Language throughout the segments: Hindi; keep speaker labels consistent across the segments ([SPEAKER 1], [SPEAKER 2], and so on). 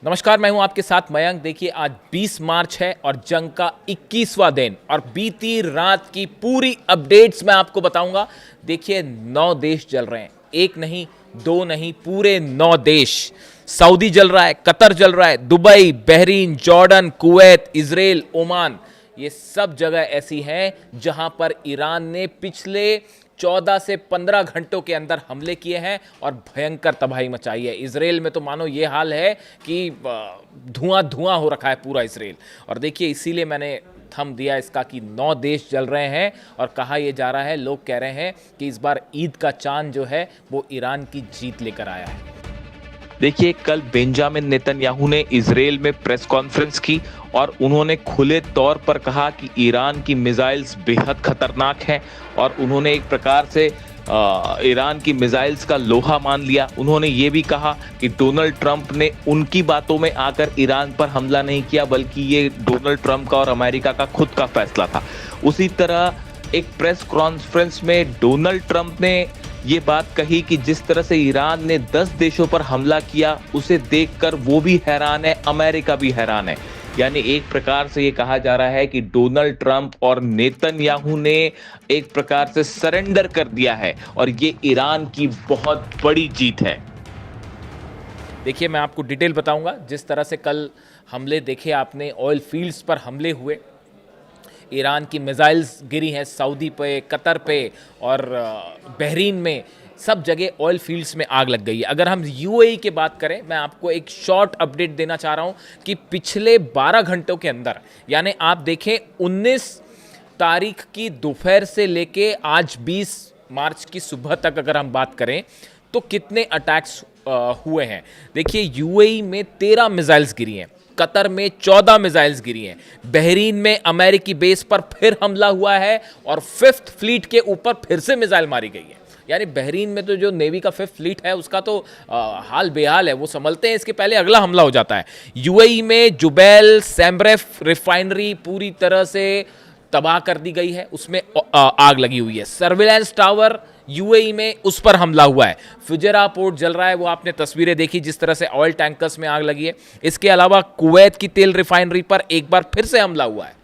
[SPEAKER 1] नमस्कार, मैं हूं आपके साथ मयंक। देखिए, आज 20 मार्च है और जंग का 21वां दिन और बीती रात की पूरी अपडेट्स मैं आपको बताऊंगा। देखिए, 9 देश जल रहे हैं, एक नहीं, दो नहीं, पूरे 9 देश। सऊदी जल रहा है, कतर जल रहा है, Dubai, Bahrain, Jordan, Kuwait, Israel, Oman, ये सब जगह ऐसी हैं जहां पर ईरान ने पिछले 14 से 15 घंटों के अंदर हमले किए हैं और भयंकर तबाही मचाई है। इजराइल में तो मानो ये हाल है कि धुआं धुआं हो रखा है पूरा इजराइल। और देखिए, इसीलिए मैंने थंब दिया इसका कि 9 देश जल रहे हैं और कहा यह जा रहा है, लोग कह रहे हैं कि इस बार ईद का चांद जो है वो ईरान की जीत लेकर आया है।
[SPEAKER 2] देखिए, कल बेंजामिन नेतन्याहू ने इजराइल में प्रेस कॉन्फ्रेंस की और उन्होंने खुले तौर पर कहा कि ईरान की मिसाइल्स बेहद खतरनाक हैं और उन्होंने एक प्रकार से ईरान की मिसाइल्स का लोहा मान लिया। उन्होंने ये भी कहा कि डोनाल्ड ट्रंप ने उनकी बातों में आकर ईरान पर हमला नहीं किया, बल्कि ये डोनाल्ड ट्रंप का और अमेरिका का खुद का फैसला था। उसी तरह एक प्रेस कॉन्फ्रेंस में डोनाल्ड ट्रंप ने ये बात कही कि जिस तरह से ईरान ने 10 देशों पर हमला किया, उसे देखकर वो भी हैरान है, अमेरिका भी हैरान है। यानी एक प्रकार से ये कहा जा रहा है कि डोनाल्ड ट्रंप और नेतन्याहू ने एक प्रकार से सरेंडर कर दिया है और ये ईरान की बहुत बड़ी जीत है।
[SPEAKER 1] देखिए, मैं आपको डिटेल बताऊंगा। जिस तरह से कल हमले देखे आपने, ऑयल फील्ड्स पर हमले हुए, ईरान की मिसाइल्स गिरी हैं सऊदी पे, कतर पे और बहरीन में, सब जगह ऑयल फील्ड्स में आग लग गई है। अगर हम यूएई की बात करें, मैं आपको एक शॉर्ट अपडेट देना चाह रहा हूं कि पिछले 12 घंटों के अंदर, यानी आप देखें 19 तारीख की दोपहर से लेके आज 20 मार्च की सुबह तक अगर हम बात करें तो कितने अटैक्स हुए हैं। देखिए, यूएई में 13 मिसाइल्स गिरी हैं, कतर में 14 मिसाइल्स गिरी हैं, बहरीन में अमेरिकी बेस पर फिर हमला हुआ है और 5th फ्लीट के ऊपर फिर से मिसाइल मारी गई है। यानी बहरीन में तो जो नेवी का 5th फ्लीट है उसका तो हाल बेहाल है, वो संभलते हैं इसके पहले अगला हमला हो जाता है। यूएई में जुबैल सैमरेफ रिफाइनरी पूरी तरह से तबाह कर दी गई है, उसमें आग लगी हुई है। सर्विलांस टावर यूएई में, उस पर हमला हुआ है। फुजैरा पोर्ट जल रहा है, वो आपने तस्वीरें देखी जिस तरह से ऑयल टैंकर्स में आग लगी है। इसके अलावा कुवैत की तेल रिफाइनरी पर एक बार फिर से हमला हुआ है।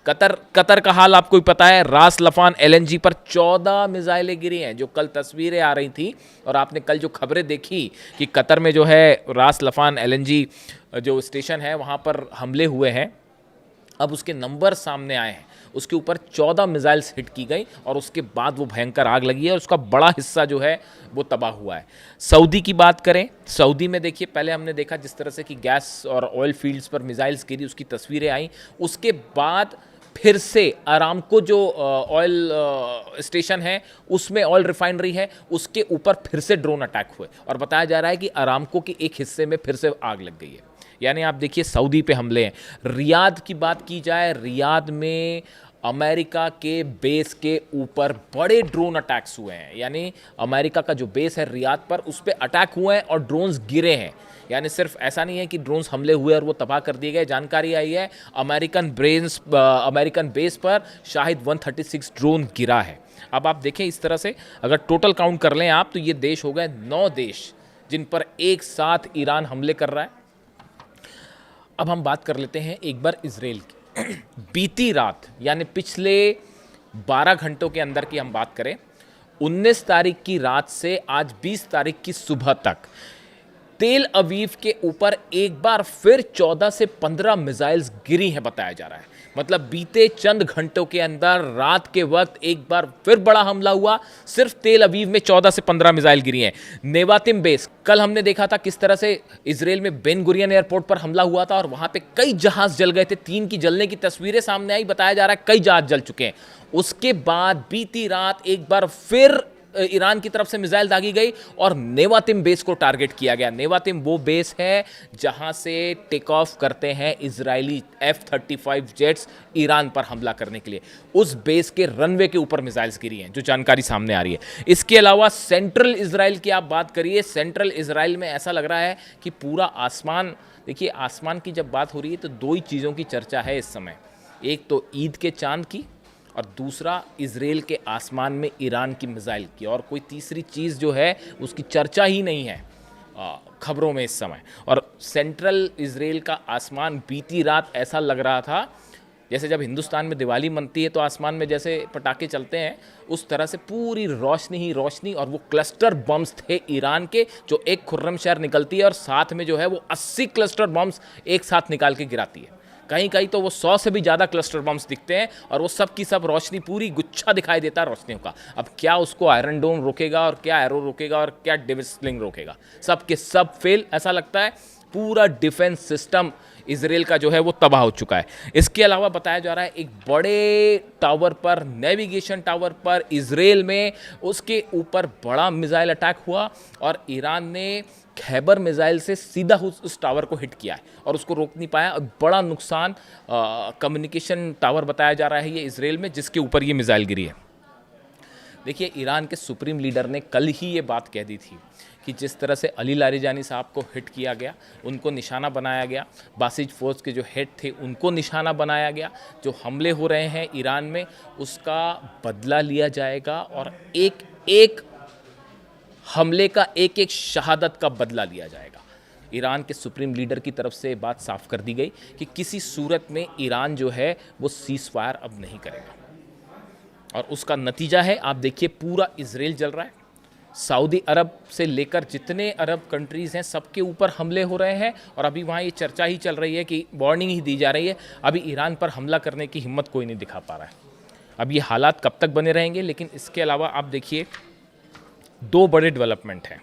[SPEAKER 1] कतर का हाल आपको ही पता है, रास लफान एलएनजी पर 14 मिसाइलें गिरी हैं। जो कल तस्वीरें आ रही थी और आपने कल जो खबरें देखी कि कतर में जो है रास लफान एलएनजी जो स्टेशन है वहां पर हमले हुए हैं, अब उसके नंबर सामने आए हैं। उसके ऊपर 14 मिसाइल्स हिट की गई और उसके बाद वो भयंकर आग लगी है और उसका बड़ा हिस्सा जो है वो तबाह हुआ है। सऊदी की बात करें, सऊदी में देखिए, पहले हमने देखा जिस तरह से कि गैस और ऑयल फील्ड्स पर मिसाइल्स गिरी, उसकी तस्वीरें आई। उसके बाद फिर से अरामको जो ऑयल स्टेशन है, उसमें ऑयल रिफाइनरी है, उसके ऊपर फिर से ड्रोन अटैक हुए और बताया जा रहा है कि अरामको के एक हिस्से में फिर से आग लग गई है। यानी आप देखिए, सऊदी पे हमले हैं। रियाद की बात की जाए, रियाद में अमेरिका के बेस के ऊपर बड़े ड्रोन अटैक्स हुए हैं। यानी अमेरिका का जो बेस है रियाद पर, उस पर अटैक हुए हैं और ड्रोन्स गिरे हैं। यानी सिर्फ ऐसा नहीं है कि ड्रोन्स हमले हुए और वो तबाह कर दिए गए। जानकारी आई है अमेरिकन बेस पर शायद 136 ड्रोन गिरा है। अब आप देखें, इस तरह से अगर टोटल काउंट कर लें आप, तो ये देश हो गए 9 देश जिन पर एक साथ ईरान हमले कर रहा है। अब हम बात कर लेते हैं एक बार इजराइल की। बीती रात, यानी पिछले 12 घंटों के अंदर की हम बात करें, 19 तारीख की रात से आज 20 तारीख की सुबह तक तेल अवीव के ऊपर एक बार फिर 14 से 15 मिसाइल्स गिरी हैं, बताया जा रहा है। मतलब बीते चंद घंटों के अंदर रात के वक्त एक बार फिर बड़ा हमला हुआ। सिर्फ तेल अवीव में 14 से 15 मिसाइल गिरी हैं। नेवातिम बेस, कल हमने देखा था किस तरह से इजराइल में बेन गुरियन एयरपोर्ट पर हमला हुआ था और वहां पे कई जहाज जल गए थे। 3 की जलने की तस्वीरें सामने आई, बताया जा रहा है कई जहाज जल चुके हैं। उसके बाद बीती रात एक बार फिर ईरान की तरफ से मिसाइल दागी गई और नेवातिम बेस को टारगेट किया गया। नेवातिम वो बेस है जहां से टेक ऑफ करते हैं इजरायली F-35 जेट्स ईरान पर हमला करने के लिए। उस बेस के रनवे के ऊपर मिसाइल्स गिरी हैं, जो जानकारी सामने आ रही है। इसके अलावा सेंट्रल इजराइल की आप बात करिए, सेंट्रल इजराइल में ऐसा लग रहा है कि पूरा आसमान, देखिए आसमान की जब बात हो रही है तो 2 ही चीज़ों की चर्चा है इस समय। एक तो ईद के चांद की और दूसरा इजराइल के आसमान में ईरान की मिसाइल की, और कोई तीसरी चीज़ जो है उसकी चर्चा ही नहीं है। खबरों में इस समय। और सेंट्रल इजराइल का आसमान बीती रात ऐसा लग रहा था जैसे जब हिंदुस्तान में दिवाली मनती है तो आसमान में जैसे पटाखे चलते हैं, उस तरह से पूरी रोशनी ही रोशनी। और वो क्लस्टर बम्स थे ईरान के, जो एक खुर्रम शहर निकलती है और साथ में जो है वो 80 क्लस्टर बम्स एक साथ निकाल के गिराती है। कहीं कहीं तो वो 100 से भी ज़्यादा क्लस्टर बम्स दिखते हैं और वो सब की सब रोशनी, पूरी गुच्छा दिखाई देता है रोशनियों का। अब क्या उसको आयरन डोम रोकेगा और क्या एरो रोकेगा और क्या डेविसलिंग रोकेगा? सब के सब फेल। ऐसा लगता है पूरा डिफेंस सिस्टम इजराइल का जो है वो तबाह हो चुका है। इसके अलावा बताया जा रहा है एक बड़े टावर पर, नेविगेशन टावर पर इजराइल में, उसके ऊपर बड़ा मिसाइल अटैक हुआ और ईरान ने खैबर मिसाइल से सीधा उस टावर को हिट किया है और उसको रोक नहीं पाया। और बड़ा नुकसान कम्युनिकेशन टावर बताया जा रहा है ये इजराइल में, जिसके ऊपर ये मिसाइल गिरी है। देखिए, ईरान के सुप्रीम लीडर ने कल ही ये बात कह दी थी कि जिस तरह से अली लारिजानी साहब को हिट किया गया, उनको निशाना बनाया गया, बासिज फोर्स के जो हेड थे उनको निशाना बनाया गया, जो हमले हो रहे हैं ईरान में उसका बदला लिया जाएगा और एक एक हमले का, एक एक शहादत का बदला लिया जाएगा। ईरान के सुप्रीम लीडर की तरफ से बात साफ कर दी गई कि किसी सूरत में ईरान जो है वो सीज फायर अब नहीं करेगा। और उसका नतीजा है, आप देखिए, पूरा इजराइल जल रहा है। सऊदी अरब से लेकर जितने अरब कंट्रीज़ हैं सबके ऊपर हमले हो रहे हैं और अभी वहाँ ये चर्चा ही चल रही है कि वार्निंग ही दी जा रही है, अभी ईरान पर हमला करने की हिम्मत कोई नहीं दिखा पा रहा है। अब ये हालात कब तक बने रहेंगे? लेकिन इसके अलावा आप देखिए, दो बड़े डेवलपमेंट हैं।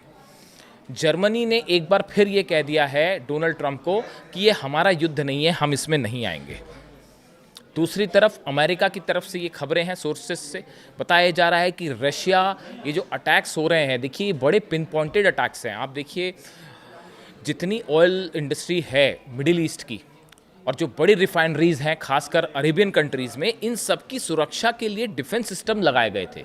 [SPEAKER 1] जर्मनी ने एक बार फिर ये कह दिया है डोनाल्ड ट्रंप को कि ये हमारा युद्ध नहीं है, हम इसमें नहीं आएंगे। दूसरी तरफ अमेरिका की तरफ से ये खबरें हैं, सोर्सेस से बताया जा रहा है कि रशिया, ये जो अटैक्स हो रहे हैं, देखिए बड़े पिन पॉइंटेड अटैक्स हैं। आप देखिए, जितनी ऑयल इंडस्ट्री है मिडिल ईस्ट की और जो बड़ी रिफाइनरीज हैं खासकर अरेबियन कंट्रीज़ में, इन सब की सुरक्षा के लिए डिफेंस सिस्टम लगाए गए थे,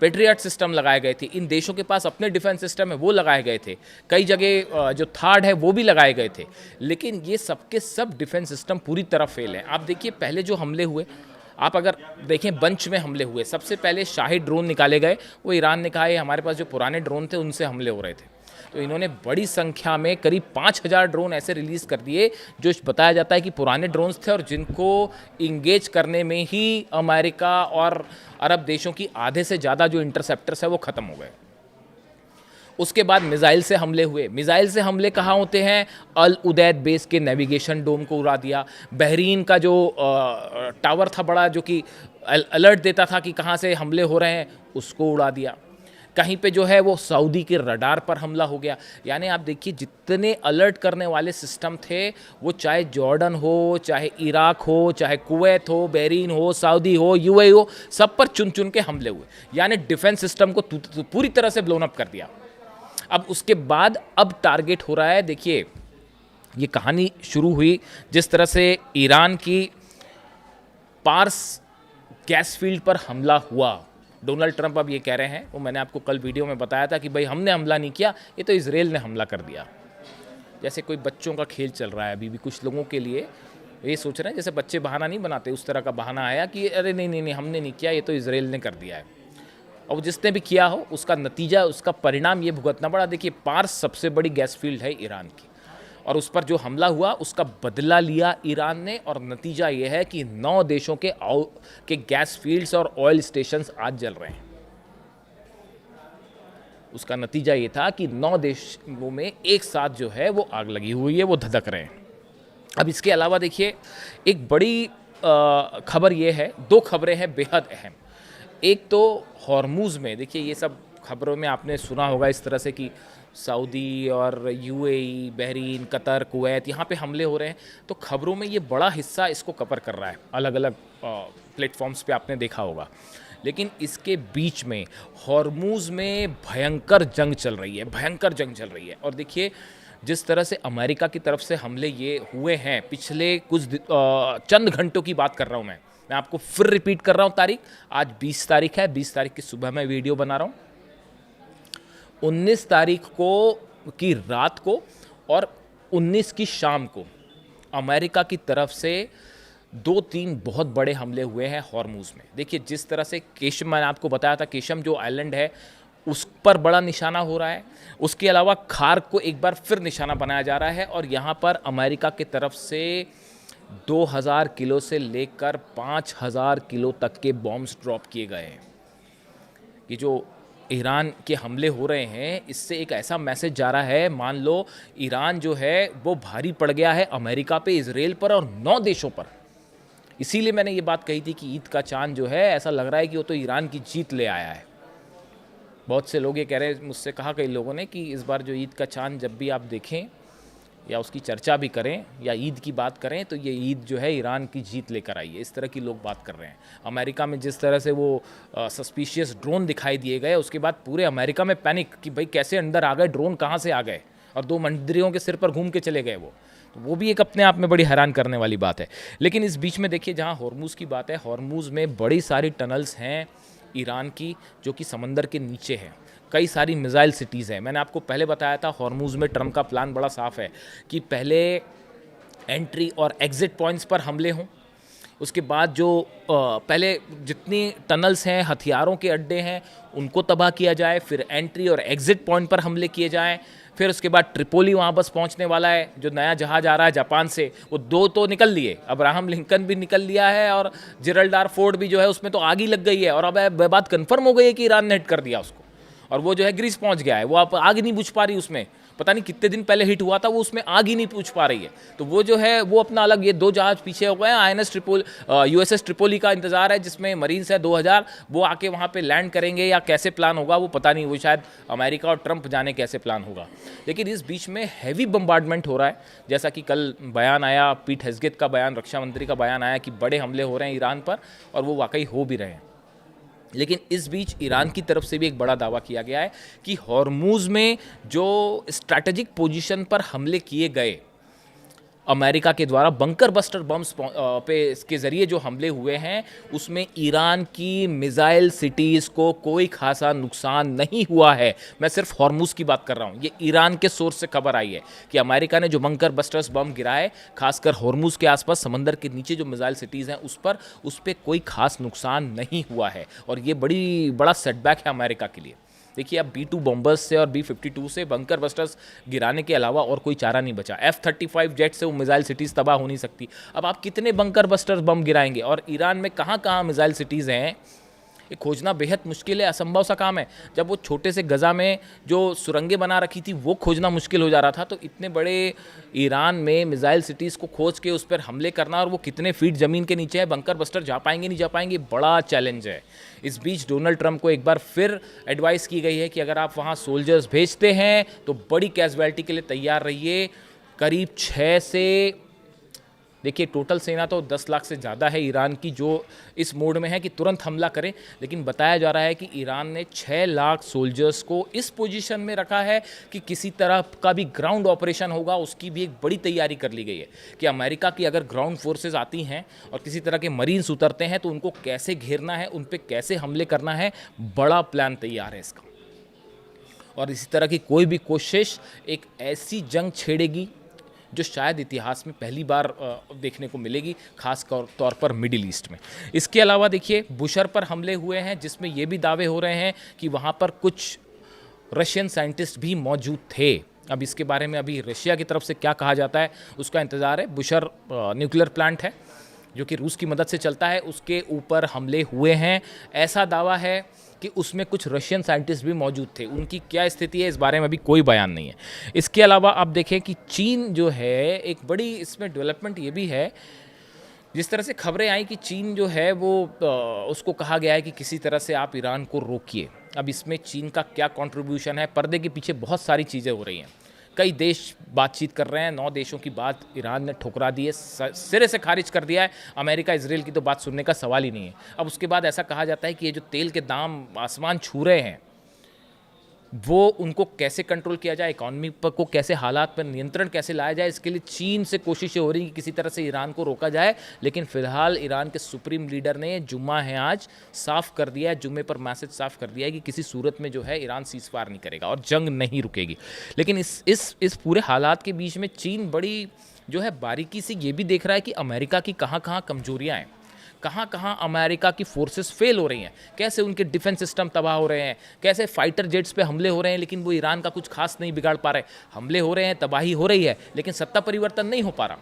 [SPEAKER 1] पेट्रियट सिस्टम लगाए गए थे। इन देशों के पास अपने डिफेंस सिस्टम है, वो लगाए गए थे। कई जगह जो थार्ड है वो भी लगाए गए थे। लेकिन ये सबके सब डिफेंस सिस्टम पूरी तरह फेल हैं। आप देखिए, पहले जो हमले हुए, आप अगर देखें बंच में हमले हुए, सबसे पहले शाही ड्रोन निकाले गए। वो ईरान ने कहा है हमारे पास जो पुराने ड्रोन थे उनसे हमले हो रहे थे, तो इन्होंने बड़ी संख्या में करीब 5000 ड्रोन ऐसे रिलीज़ कर दिए जो बताया जाता है कि पुराने ड्रोन्स थे और जिनको इंगेज करने में ही अमेरिका और अरब देशों की आधे से ज़्यादा जो इंटरसेप्टर्स है वो ख़त्म हो गए। उसके बाद मिसाइल से हमले हुए। मिसाइल से हमले कहाँ होते हैं? अल उदैद बेस के नेविगेशन डोम को उड़ा दिया। बहरीन का जो टावर था बड़ा, जो कि अलर्ट देता था कि कहाँ से हमले हो रहे हैं, उसको उड़ा दिया। कहीं पे जो है वो सऊदी के रडार पर हमला हो गया। यानी आप देखिए, जितने अलर्ट करने वाले सिस्टम थे, वो चाहे जॉर्डन हो, चाहे इराक हो, चाहे कुवैत हो, बहरीन हो, सऊदी हो, यूएई हो, सब पर चुन चुन के हमले हुए। यानी डिफेंस सिस्टम को पूरी तरह से ब्लोन अप कर दिया। अब उसके बाद अब टारगेट हो रहा है, देखिए ये कहानी शुरू हुई जिस तरह से ईरान की पार्स गैस फील्ड पर हमला हुआ। डोनाल्ड ट्रंप अब ये कह रहे हैं, वो मैंने आपको कल वीडियो में बताया था कि भाई हमने हमला नहीं किया, ये तो इजराइल ने हमला कर दिया। जैसे कोई बच्चों का खेल चल रहा है अभी भी कुछ लोगों के लिए, ये सोच रहे हैं जैसे बच्चे बहाना नहीं बनाते, उस तरह का बहाना आया कि अरे नहीं नहीं नहीं हमने नहीं किया, ये तो इजराइल ने कर दिया है। और जिसने भी किया हो उसका नतीजा, उसका परिणाम ये भुगतना पड़ा। देखिए, पार्स सबसे बड़ी गैस फील्ड है ईरान की और उस पर जो हमला हुआ उसका बदला लिया ईरान ने और नतीजा ये है कि 9 देशों के गैस फील्ड्स और ऑयल स्टेशंस आज जल रहे हैं। उसका नतीजा ये था कि 9 देशों में एक साथ जो है वो आग लगी हुई है, वो धधक रहे हैं। अब इसके अलावा देखिए, एक बड़ी खबर ये है, 2 खबरें हैं बेहद अहम। एक तो हॉर्मूज़ में, देखिए ये सब खबरों में आपने सुना होगा इस तरह से कि सऊदी और यूएई, बहरीन, कतर, कुवैत, यहाँ पे हमले हो रहे हैं। तो खबरों में ये बड़ा हिस्सा इसको कवर कर रहा है, अलग अलग प्लेटफॉर्म्स पे आपने देखा होगा। लेकिन इसके बीच में हॉर्मूज़ में भयंकर जंग चल रही है, भयंकर जंग चल रही है। और देखिए, जिस तरह से अमेरिका की तरफ से हमले ये हुए हैं पिछले कुछ चंद घंटों की बात कर रहा हूँ मैं आपको फिर रिपीट कर रहा हूँ तारीख। आज 20 तारीख है, 20 तारीख की सुबह मैं वीडियो बना रहा हूँ। 19 तारीख को की रात को और 19 की शाम को अमेरिका की तरफ से 2-3 बहुत बड़े हमले हुए हैं हॉर्मूज़ में। देखिए, जिस तरह से केशम, मैंने आपको बताया था, केशम जो आइलैंड है उस पर बड़ा निशाना हो रहा है। उसके अलावा खार्क को एक बार फिर निशाना बनाया जा रहा है और यहाँ पर अमेरिका की तरफ से 2000 किलो से लेकर 5000 किलो तक के बॉम्ब्स ड्रॉप किए गए हैं। ये जो ईरान के हमले हो रहे हैं, इससे एक ऐसा मैसेज जा रहा है, मान लो ईरान जो है वो भारी पड़ गया है अमेरिका पे, इजराइल पर और 9 देशों पर। इसीलिए मैंने ये बात कही थी कि ईद का चांद जो है ऐसा लग रहा है कि वो तो ईरान की जीत ले आया है। बहुत से लोग ये कह रहे हैं, मुझसे कहा कई लोगों ने कि इस बार जो ईद का चांद जब भी आप देखें या उसकी चर्चा भी करें या ईद की बात करें तो ये ईद जो है ईरान की जीत लेकर आई है। इस तरह की लोग बात कर रहे हैं। अमेरिका में जिस तरह से वो सस्पिशियस ड्रोन दिखाई दिए गए, उसके बाद पूरे अमेरिका में पैनिक कि भाई कैसे अंदर आ गए, ड्रोन कहाँ से आ गए, और 2 मंत्रियों के सिर पर घूम के चले गए वो भी एक अपने आप में बड़ी हैरान करने वाली बात है। लेकिन इस बीच में देखिए, जहाँ हॉर्मुज़ की बात है, हॉर्मुज़ में बड़ी सारी टनल्स हैं ईरान की जो कि समंदर के नीचे है। कई सारी मिसाइल सिटीज़ हैं। मैंने आपको पहले बताया था हॉर्मुज़ में ट्रम्प का प्लान बड़ा साफ है कि पहले एंट्री और एग्ज़िट पॉइंट्स पर हमले हों, उसके बाद जो पहले जितनी टनल्स हैं, हथियारों के अड्डे हैं, उनको तबाह किया जाए, फिर एंट्री और एग्ज़िट पॉइंट पर हमले किए जाएं, फिर उसके बाद ट्रिपोली वहाँ बस पहुँचने वाला है। जो नया जहाज़ आ रहा है जापान से, वो 2 तो निकल लिए, अब्राहम लिंकन भी निकल लिया है और जिरल्डार फोर्ड भी जो है उसमें तो आग ही लग गई है, और अब बात कन्फर्म हो गई है कि ईरान ने हिट कर दिया उसको, और वो जो है ग्रीस पहुंच गया है। वो आप आग नहीं बुझ पा रही उसमें, पता नहीं कितने दिन पहले हिट हुआ था, वो उसमें आग ही नहीं पूछ पा रही है। तो वो जो है वो अपना अलग, ये 2 जहाज पीछे हो गए हैं। INS USS ट्रिपोली का इंतजार है, जिसमें मरीन्स है 2000, वो आके वहाँ पे लैंड करेंगे या कैसे प्लान होगा वो पता नहीं, वो शायद अमेरिका और ट्रंप जाने कैसे प्लान होगा। लेकिन इस बीच में हैवी बम्बार्डमेंट हो रहा है, जैसा कि कल बयान आया, पीट हेग्सेथ का बयान, रक्षा मंत्री का बयान आया कि बड़े हमले हो रहे हैं ईरान पर, और वो वाकई हो भी रहे हैं। लेकिन इस बीच ईरान की तरफ से भी एक बड़ा दावा किया गया है कि हॉर्मुज़ में जो स्ट्रैटेजिक पोजीशन पर हमले किए गए अमेरिका के द्वारा, बंकर बस्टर बम्स पे इसके ज़रिए जो हमले हुए हैं, उसमें ईरान की मिसाइल सिटीज़ को कोई खासा नुकसान नहीं हुआ है। मैं सिर्फ हॉर्मुज़ की बात कर रहा हूँ। ये ईरान के सोर्स से खबर आई है कि अमेरिका ने जो बंकर बस्टर्स बम गिराए, खासकर हॉर्मुज़ के आसपास समंदर के नीचे जो मिसाइल सिटीज़ हैं उस पर कोई खास नुकसान नहीं हुआ है, और ये बड़ा सेटबैक है अमेरिका के लिए। देखिए, अब B-2 बॉम्बर्स से और B-52 से बंकर बस्टर्स गिराने के अलावा और कोई चारा नहीं बचा। F-35 जेट से वो मिसाइल सिटीज़ तबाह हो नहीं सकती। अब आप कितने बंकर बस्टर्स बम गिराएंगे, और ईरान में कहाँ कहाँ मिसाइल सिटीज़ हैं, ये खोजना बेहद मुश्किल है, असंभव सा काम है। जब वो छोटे से गज़ा में जो सुरंगें बना रखी थी वो खोजना मुश्किल हो जा रहा था, तो इतने बड़े ईरान में मिसाइल सिटीज़ को खोज के उस पर हमले करना, और वो कितने फीट ज़मीन के नीचे है, बंकर बस्टर जा पाएंगे नहीं जा पाएंगे, बड़ा चैलेंज है। इस बीच डोनाल्ड ट्रंप को एक बार फिर एडवाइस की गई है कि अगर आप वहाँ सोल्जर्स भेजते हैं तो बड़ी कैजुअलिटी के लिए तैयार रहिए। करीब 6 से, देखिए टोटल सेना तो 10 लाख से ज़्यादा है ईरान की, जो इस मोड में है कि तुरंत हमला करें, लेकिन बताया जा रहा है कि ईरान ने 6 लाख सोल्जर्स को इस पोजीशन में रखा है कि किसी तरह का भी ग्राउंड ऑपरेशन होगा उसकी भी एक बड़ी तैयारी कर ली गई है कि अमेरिका की अगर ग्राउंड फोर्सेस आती हैं और किसी तरह के मरीन्स उतरते हैं तो उनको कैसे घेरना है, उन पर कैसे हमले करना है, बड़ा प्लान तैयार है इसका। और इसी तरह की कोई भी कोशिश एक ऐसी जंग छेड़ेगी जो शायद इतिहास में पहली बार देखने को मिलेगी, खास तौर पर मिडिल ईस्ट में। इसके अलावा देखिए, बुशर पर हमले हुए हैं, जिसमें ये भी दावे हो रहे हैं कि वहाँ पर कुछ रशियन साइंटिस्ट भी मौजूद थे। अब इसके बारे में अभी रशिया की तरफ से क्या कहा जाता है उसका इंतज़ार है। बुशर न्यूक्लियर प्लांट है जो कि रूस की मदद से चलता है, उसके ऊपर हमले हुए हैं। ऐसा दावा है कि उसमें कुछ रशियन साइंटिस्ट भी मौजूद थे। उनकी क्या स्थिति है इस बारे में अभी कोई बयान नहीं है। इसके अलावा आप देखें कि चीन जो है, एक बड़ी इसमें डेवलपमेंट ये भी है, जिस तरह से खबरें आई कि चीन जो है वो उसको कहा गया है कि किसी तरह से आप ईरान को रोकिए। अब इसमें चीन का क्या कंट्रीब्यूशन है, पर्दे के पीछे बहुत सारी चीज़ें हो रही हैं। कई देश बातचीत कर रहे हैं, 9 देशों की बात ईरान ने ठुकरा दी है, सिरे से खारिज कर दिया है। अमेरिका इजराइल की तो बात सुनने का सवाल ही नहीं है। अब उसके बाद ऐसा कहा जाता है कि ये जो तेल के दाम आसमान छू रहे हैं वो उनको कैसे कंट्रोल किया जाए, इकॉनमी पर को कैसे, हालात पर नियंत्रण कैसे लाया जाए, इसके लिए चीन से कोशिशें हो रही हैं कि किसी तरह से ईरान को रोका जाए। लेकिन फिलहाल ईरान के सुप्रीम लीडर ने, जुम्मा है आज, साफ कर दिया है, जुम्मे पर मैसेज साफ कर दिया है कि किसी सूरत में जो है ईरान सीज़फायर नहीं करेगा और जंग नहीं रुकेगी। लेकिन इस पूरे हालात के बीच में चीन बड़ी जो है बारीकी से ये भी देख रहा है कि अमेरिका की कहाँ कहाँ कमजोरियाँ हैं, कहाँ कहाँ अमेरिका की फोर्सेस फेल हो रही हैं, कैसे उनके डिफेंस सिस्टम तबाह हो रहे हैं, कैसे फाइटर जेट्स पे हमले हो रहे हैं लेकिन वो ईरान का कुछ खास नहीं बिगाड़ पा रहे। हमले हो रहे हैं, तबाही हो रही है, लेकिन सत्ता परिवर्तन नहीं हो पा रहा।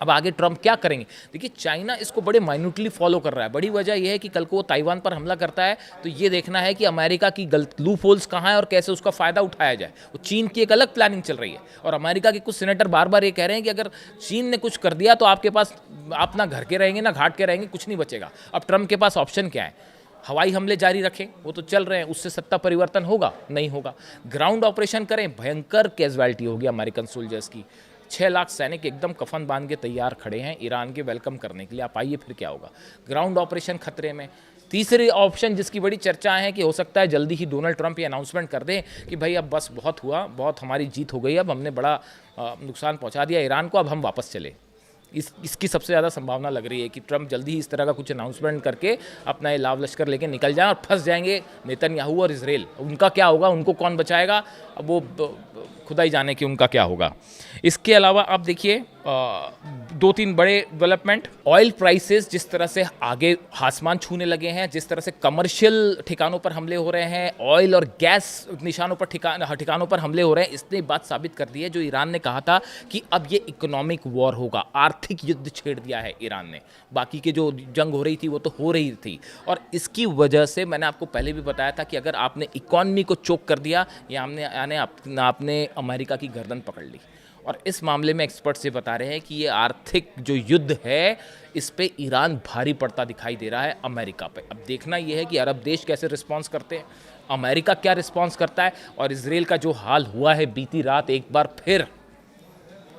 [SPEAKER 1] अब आगे ट्रम्प क्या करेंगे? देखिए, चाइना इसको बड़े माइन्यूटली फॉलो कर रहा है। बड़ी वजह यह है कि कल को वो ताइवान पर हमला करता है तो ये देखना है कि अमेरिका की गलत लूप होल्स कहाँ है और कैसे उसका फ़ायदा उठाया जाए। वो चीन की एक अलग प्लानिंग चल रही है और अमेरिका के कुछ सीनेटर बार बार ये कह रहे हैं कि अगर चीन ने कुछ कर दिया तो आपके पास आप ना घर के रहेंगे ना घाट के रहेंगे, कुछ नहीं बचेगा। अब ट्रम्प के पास ऑप्शन क्या है? हवाई हमले जारी रखें, वो तो चल रहे हैं, उससे सत्ता परिवर्तन होगा? नहीं होगा। ग्राउंड ऑपरेशन करें, भयंकर कैजुअलिटी होगी अमेरिकन सोल्जर्स की। 6 लाख सैनिक एकदम कफन बांध के तैयार खड़े हैं ईरान के वेलकम करने के लिए। आप आइए, फिर क्या होगा? ग्राउंड ऑपरेशन खतरे में। तीसरी ऑप्शन जिसकी बड़ी चर्चा है कि हो सकता है जल्दी ही डोनाल्ड ट्रंप ये अनाउंसमेंट कर दें कि भाई अब बस बहुत हुआ, बहुत हमारी जीत हो गई, अब हमने बड़ा नुकसान पहुंचा दिया ईरान को, अब हम वापस चले। इसकी सबसे ज़्यादा संभावना लग रही है कि ट्रंप जल्दी ही इस तरह का कुछ अनाउंसमेंट करके अपना ये लाव लश्कर लेके निकल जाएं और फंस जाएंगे नेतन्याहू और इजराइल। उनका क्या होगा, उनको कौन बचाएगा, अब वो खुदा ही जाने कि उनका क्या होगा। इसके अलावा आप देखिए 2-3 बड़े डेवलपमेंट। ऑयल प्राइसेस जिस तरह से आगे आसमान छूने लगे हैं, जिस तरह से कमर्शियल ठिकानों पर हमले हो रहे हैं, ऑयल और गैस निशानों पर ठिकानों पर हमले हो रहे हैं, इसने बात साबित कर दी है जो ईरान ने कहा था कि अब ये इकोनॉमिक वॉर होगा। आर्थिक युद्ध छेड़ दिया है ईरान ने। बाकी के जो जंग हो रही थी वो तो हो रही थी और इसकी वजह से मैंने आपको पहले भी बताया था कि अगर आपने इकॉनमी को चोक कर दिया या आपने अमेरिका की गर्दन पकड़ ली। और इस मामले में एक्सपर्ट्स ये बता रहे हैं कि ये आर्थिक जो युद्ध है इस पे ईरान भारी पड़ता दिखाई दे रहा है अमेरिका पे। अब देखना ये है कि अरब देश कैसे रिस्पॉन्स करते हैं, अमेरिका क्या रिस्पॉन्स करता है, और इजराइल का जो हाल हुआ है बीती रात, एक बार फिर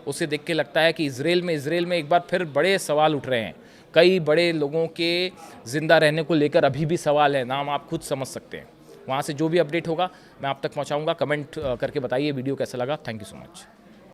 [SPEAKER 1] उसे देख के लगता है कि इजराइल में एक बार फिर बड़े सवाल उठ रहे हैं। कई बड़े लोगों के ज़िंदा रहने को लेकर अभी भी सवाल है, नाम आप खुद समझ सकते हैं। वहाँ से जो भी अपडेट होगा मैं आप तक पहुँचाऊँगा। कमेंट करके बताइए वीडियो कैसा लगा। Thank you so much.